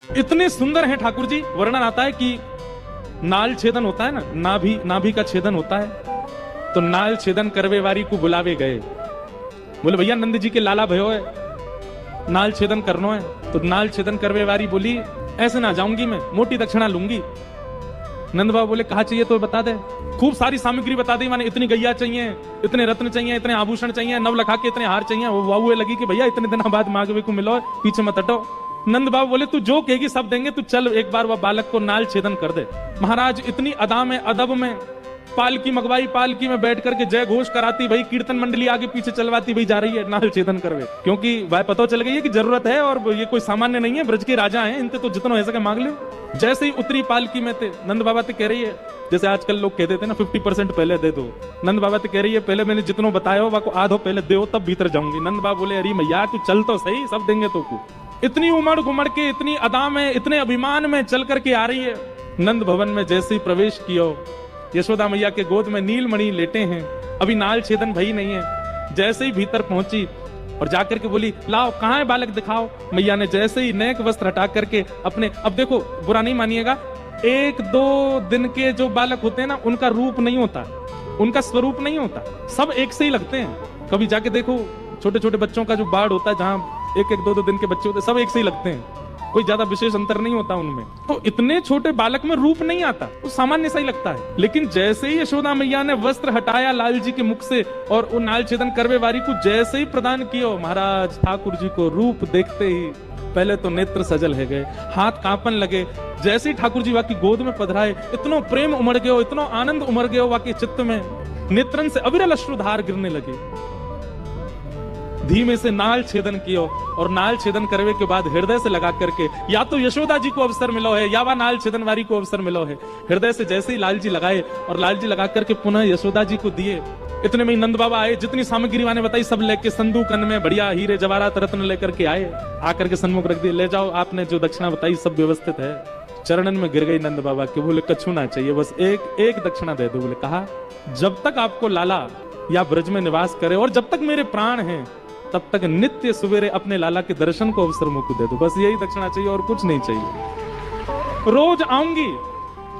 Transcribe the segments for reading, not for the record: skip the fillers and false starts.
इतने सुंदर हैं ठाकुर जी। वर्णन आता है कि नाल छेदन होता है ना, नाभि का छेदन होता है, तो नाल छेदन करवे वारी को बुलावे गए। बोले भैया नंद जी के लाला भयो है, नाल छेदन करनो है। तो नाल छेदन करवे वारी बोली ऐसे ना जाऊंगी मैं, मोटी दक्षिणा लूंगी। नंद बाबा बोले कहा चाहिए तो बता दे। खूब सारी सामग्री बता दी, माने इतनी गैया चाहिए, इतने रत्न चाहिए, इतने आभूषण चाहिए, नव लखा के इतने हार चाहिए। वो वाहुए लगी कि भैया इतने दिन बाद मांगवे को मिलो, पीछे मत हटो। नंद बाबा बोले तू जो कहेगी सब देंगे, तू चल एक बार वह बालक को नाल छेदन कर दे। महाराज इतनी अदा में अदब में पालकी मंगवाई, पालकी में बैठ करके जय घोष कराती, भाई कीर्तन मंडली आगे पीछे चलवाती, भाई जा रही है नाल छेदन करवे। क्योंकि वह पता चल गई है कि जरूरत है और ये कोई सामान्य नहीं है, ब्रज के राजा हैं, इनसे तो जितना हो सके मांग ले। जैसे ही उतरी पालकी में थे, नंद बाबा तो कह रही है, जैसे आजकल लोग कहते थे ना 50% पहले दे दो, नंद बाबा तो कह रही है पहले मैंने जितना बताया हो वो आधो पहले दो तब भीतर जाऊंगी। नंद बाबा बोले अरे मैया तू चल तो सही, सब देंगे तो को। इतनी उमड़ घुमड़ के, इतनी अदा में, इतने अभिमान में चल करके आ रही है। नंद भवन में जैसे ही प्रवेश किया, यशोदा मैया के गोद में नीलमणि लेटे हैं, अभी नाल छेदन भई नहीं है। जैसे ही भीतर पहुंची और जाकर के बोली लाओ कहां है बालक दिखाओ। मैया ने जैसे ही नेक वस्त्र हटा करके अपने, अब देखो बुरा नहीं मानिएगा, 1-2 दिन के जो बालक होते हैं ना उनका रूप नहीं होता, उनका स्वरूप नहीं होता, सब एक से ही लगते हैं। कभी जाके देखो छोटे छोटे बच्चों का जो बाढ़ होता है, जहां 1-2 दिन के बच्चे होते हैं, सब एक से ही लगते हैं, कोई ज्यादा विशेष अंतर नहीं होता उनमें। तो इतने छोटे बालक में रूप नहीं आता, वो सामान्य सा ही लगता है। लेकिन जैसे ही यशोदा मैया ने वस्त्र हटाया लाल जी के मुख से और वो नाल छेदन करवे वारी को जैसे ही प्रदान किया, महाराज ठाकुर जी को रूप देखते ही पहले तो नेत्र सजल है गए, हाथ कांपन लगे। जैसे ही ठाकुर जी वाकी गोद में पधराए, इतना प्रेम उमड़ गयो, इतना आनंद उमड़ गयो वाके चित्त में, नेत्रन से अविरल अश्रुधार गिरने लगे। धीमे से नाल छेदन कियो और नाल छेदन करवे के बाद हृदय से लगा करके, या तो यशोदा जी को अवसर मिलो है या वह नाल छेदन वारी को अवसर मिलो है। हृदय से जैसे ही लाल जी लगाए और लाल जी लगा करके पुनः यशोदा जी को दिए। इतने में नंद बाबा आए, जितनी सामग्री मैंने बताई सब लेके संदूकन में बढ़िया हीरे जवाहरात रत्न लेकर के आए, आकर के सन्मुख रख दिए, ले जाओ आपने जो दक्षिणा बताई सब व्यवस्थित है। चरणन में गिर गई नंद बाबा के, बोले कछु ना चाहिए, बस एक दक्षिणा दे दो। बोले कहा जब तक आपको लाला या ब्रज में निवास करे और जब तक मेरे प्राण हैं तब तक नित्य सवेरे अपने लाला के दर्शन को अवसर मुझको दे दो, बस यही दक्षिणा चाहिए और कुछ नहीं चाहिए। रोज आऊंगी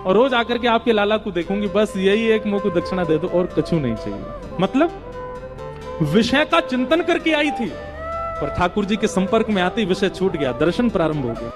और रोज आकर के आपके लाला को देखूंगी, बस यही एक मुझको दक्षिणा दे दो और कछु नहीं चाहिए। मतलब विषय का चिंतन करके आई थी, पर ठाकुर जी के संपर्क में आते ही विषय छूट गया, दर्शन प्रारंभ हो गया।